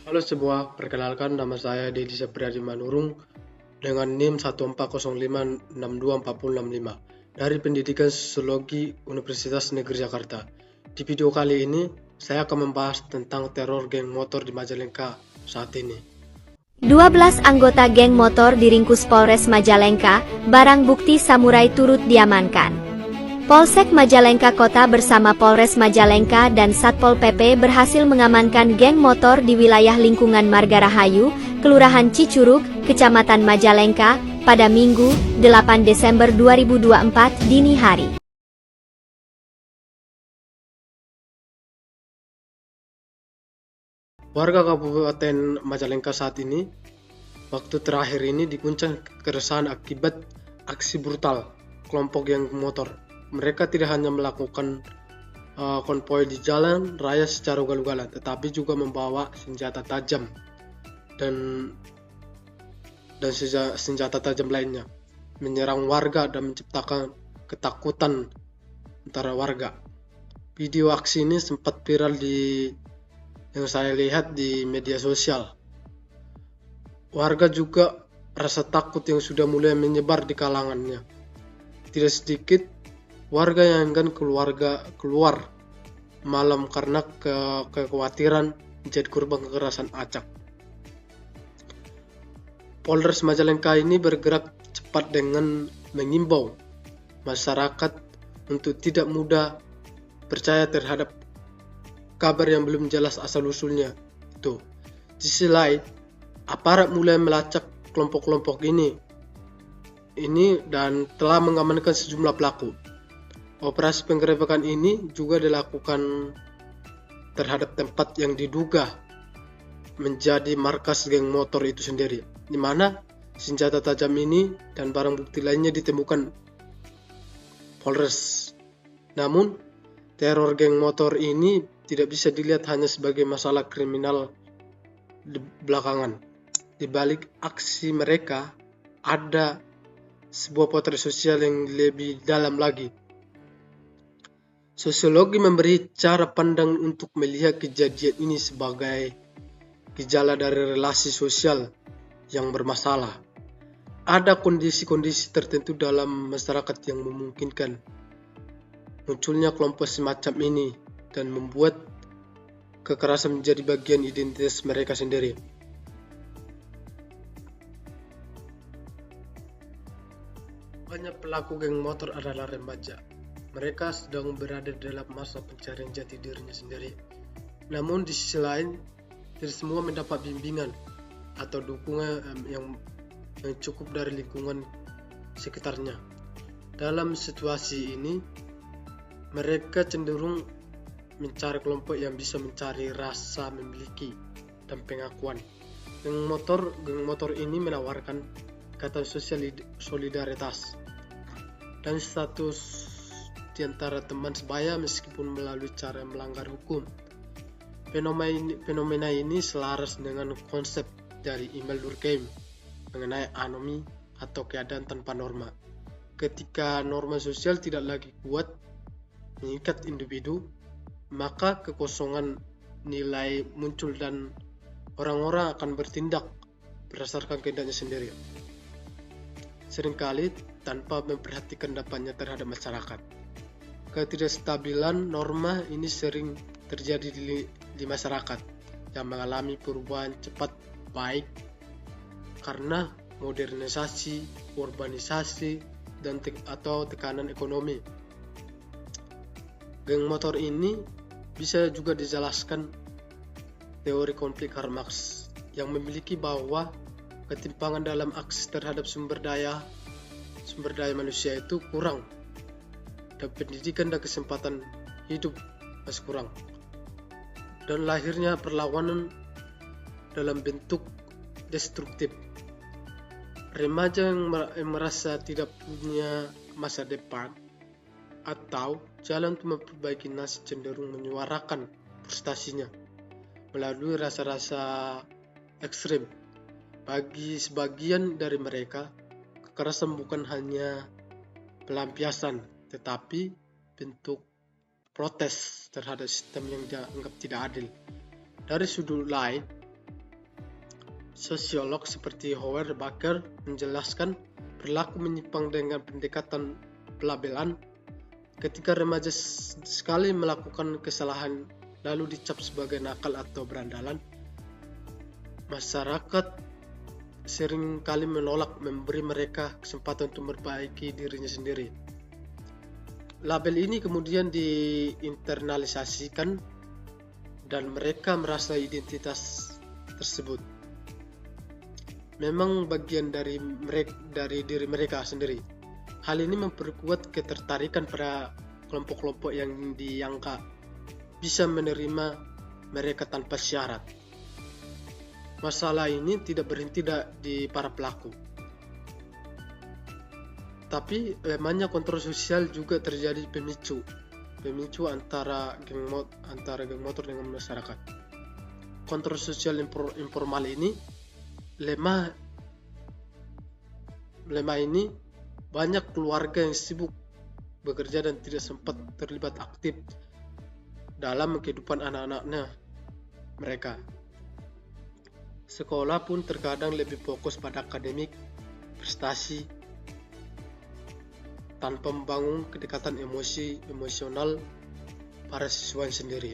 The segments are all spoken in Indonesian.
Halo semua, perkenalkan nama saya Dedi Sapriadi Manurung dengan NIM 140562465 dari Pendidikan Sosiologi Universitas Negeri Jakarta. Di video kali ini, saya akan membahas tentang teror geng motor di Majalengka saat ini. 12 anggota geng motor diringkus Polres Majalengka, barang bukti samurai turut diamankan. Polsek Majalengka Kota bersama Polres Majalengka dan Satpol PP berhasil mengamankan geng motor di wilayah lingkungan Marga Rahayu, Kelurahan Cicurug, Kecamatan Majalengka, pada Minggu, 8 Desember 2024 dini hari. Warga Kabupaten Majalengka saat ini, waktu terakhir ini diguncang keresahan akibat aksi brutal kelompok geng motor. Mereka tidak hanya melakukan konvoi di jalan raya secara ugal-ugalan, tetapi juga membawa senjata tajam dan senjata tajam lainnya, menyerang warga dan menciptakan ketakutan antara warga. Video aksi ini sempat viral yang saya lihat di media sosial. Warga juga rasa takut yang sudah mulai menyebar di kalangannya. Tidak sedikit warga yang enggan keluar malam karena kekhawatiran menjadi korban kekerasan acak. Polres Majalengka ini bergerak cepat dengan mengimbau masyarakat untuk tidak mudah percaya terhadap kabar yang belum jelas asal-usulnya. Di sisi lain, aparat mulai melacak kelompok-kelompok ini dan telah mengamankan sejumlah pelaku. Operasi penggerebekan ini juga dilakukan terhadap tempat yang diduga menjadi markas geng motor itu sendiri, di mana senjata tajam ini dan barang bukti lainnya ditemukan Polres. Namun, teror geng motor ini tidak bisa dilihat hanya sebagai masalah kriminal belakangan. Di balik aksi mereka ada sebuah potret sosial yang lebih dalam lagi. Sosiologi memberi cara pandang untuk melihat kejadian ini sebagai gejala dari relasi sosial yang bermasalah. Ada kondisi-kondisi tertentu dalam masyarakat yang memungkinkan munculnya kelompok semacam ini dan membuat kekerasan menjadi bagian identitas mereka sendiri. Banyak pelaku geng motor adalah remaja. Mereka sedang berada dalam masa pencarian jati dirinya sendiri. Namun di sisi lain, tidak semua mendapat bimbingan atau dukungan yang cukup dari lingkungan sekitarnya. Dalam situasi ini, mereka cenderung mencari kelompok yang bisa mencari rasa memiliki dan pengakuan. Geng motor ini menawarkan ikatan solidaritas dan status di antara teman sebaya meskipun melalui cara yang melanggar hukum. Fenomena ini selaras dengan konsep dari Emil Durkheim mengenai anomi atau keadaan tanpa norma. Ketika norma sosial tidak lagi kuat mengikat individu, maka kekosongan nilai muncul dan orang-orang akan bertindak berdasarkan kehendaknya sendiri, seringkali tanpa memperhatikan dampaknya terhadap masyarakat. Ketidakstabilan norma ini sering terjadi di masyarakat yang mengalami perubahan cepat, baik karena modernisasi, urbanisasi, atau tekanan ekonomi. Geng motor ini bisa juga dijelaskan teori konflik Karl Marx yang memiliki bahwa ketimpangan dalam akses terhadap sumber daya manusia itu kurang, dan pendidikan dan kesempatan hidup masih kurang, dan lahirnya perlawanan dalam bentuk destruktif. Remaja yang merasa tidak punya masa depan atau jalan untuk memperbaiki nasib cenderung menyuarakan frustasinya melalui rasa-rasa ekstrim. Bagi sebagian dari mereka, kekerasan bukan hanya pelampiasan, tetapi bentuk protes terhadap sistem yang dianggap tidak adil. Dari sudut lain, Sosiolog seperti Howard Baker menjelaskan perilaku menyimpang dengan pendekatan pelabelan. Ketika remaja sekali melakukan kesalahan lalu dicap sebagai nakal atau berandalan, masyarakat sering kali menolak memberi mereka kesempatan untuk memperbaiki dirinya sendiri. Label ini kemudian diinternalisasikan dan mereka merasa identitas tersebut memang bagian dari diri mereka sendiri. Hal ini memperkuat ketertarikan pada kelompok-kelompok yang dianggap bisa menerima mereka tanpa syarat. Masalah ini tidak berhenti di para pelaku, tapi lemahnya kontrol sosial juga terjadi pemicu antara geng motor dengan masyarakat. Kontrol sosial informal ini lemah ini banyak keluarga yang sibuk bekerja dan tidak sempat terlibat aktif dalam kehidupan anak-anaknya mereka. Sekolah pun terkadang lebih fokus pada akademik, prestasi, tanpa membangun kedekatan emosional para siswa sendiri.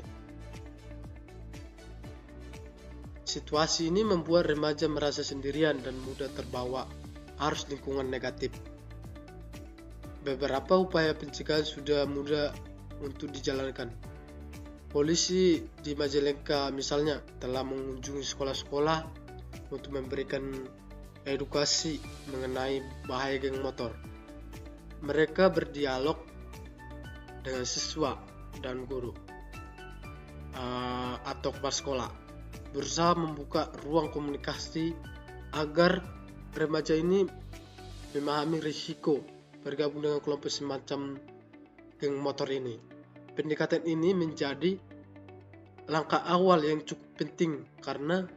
Situasi ini membuat remaja merasa sendirian dan mudah terbawa arus lingkungan negatif. Beberapa upaya pencegahan sudah mudah untuk dijalankan. Polisi di Majalengka misalnya telah mengunjungi sekolah-sekolah untuk memberikan edukasi mengenai bahaya geng motor. Mereka berdialog dengan siswa dan guru atau kepala sekolah, berusaha membuka ruang komunikasi agar remaja ini memahami risiko bergabung dengan kelompok semacam geng motor ini. Pendekatan ini menjadi langkah awal yang cukup penting karena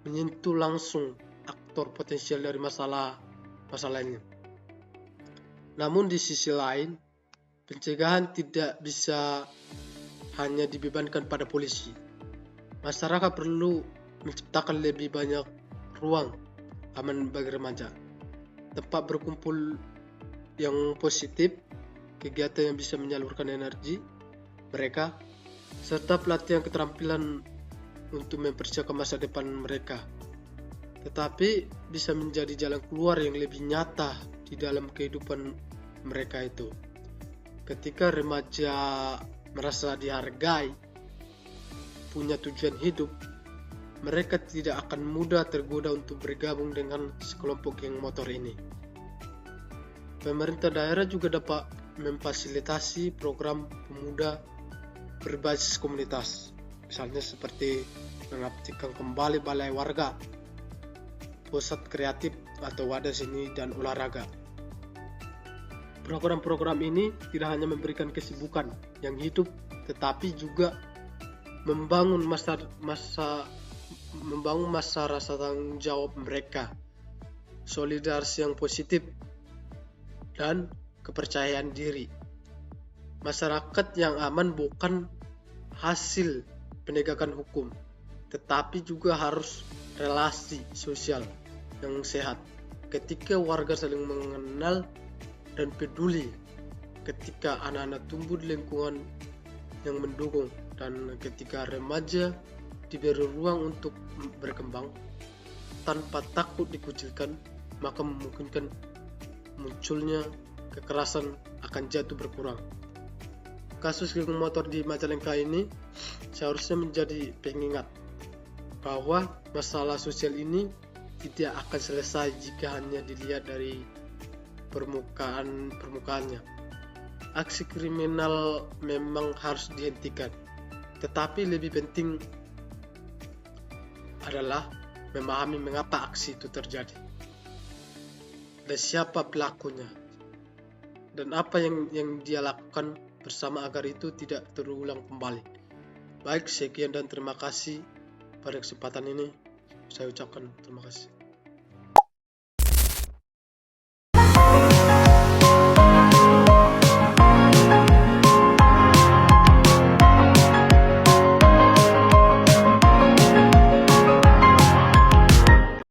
menyentuh langsung aktor potensial dari masalah ini. Namun di sisi lain, pencegahan tidak bisa hanya dibebankan pada polisi. Masyarakat perlu menciptakan lebih banyak ruang aman bagi remaja, tempat berkumpul yang positif, kegiatan yang bisa menyalurkan energi mereka, serta pelatihan keterampilan untuk mempersiapkan masa depan mereka. Tetapi bisa menjadi jalan keluar yang lebih nyata di dalam kehidupan mereka itu. Ketika remaja merasa dihargai, punya tujuan hidup, mereka tidak akan mudah tergoda untuk bergabung dengan sekelompok geng motor ini. Pemerintah daerah juga dapat memfasilitasi program pemuda berbasis komunitas, misalnya seperti mengaktifkan kembali balai warga, pusat kreatif atau wadah seni dan olahraga. Program-program ini tidak hanya memberikan kesibukan yang hidup, tetapi juga membangun masa rasa tanggung jawab mereka, solidaritas yang positif, dan kepercayaan diri. Masyarakat yang aman bukan hasil penegakan hukum, tetapi juga harus relasi sosial yang sehat. Ketika warga saling mengenal dan peduli, ketika anak-anak tumbuh di lingkungan yang mendukung, dan ketika remaja diberi ruang untuk berkembang tanpa takut dikucilkan, maka memungkinkan munculnya kekerasan akan jatuh berkurang. Kasus geng motor di Majalengka ini seharusnya menjadi pengingat bahwa masalah sosial ini tidak akan selesai jika hanya dilihat dari permukaannya. Aksi kriminal memang harus dihentikan, tetapi lebih penting adalah memahami mengapa aksi itu terjadi, dan siapa pelakunya, dan apa yang dia lakukan bersama agar itu tidak terulang kembali. Baik, sekian dan terima kasih pada kesempatan ini. Saya ucapkan terima kasih.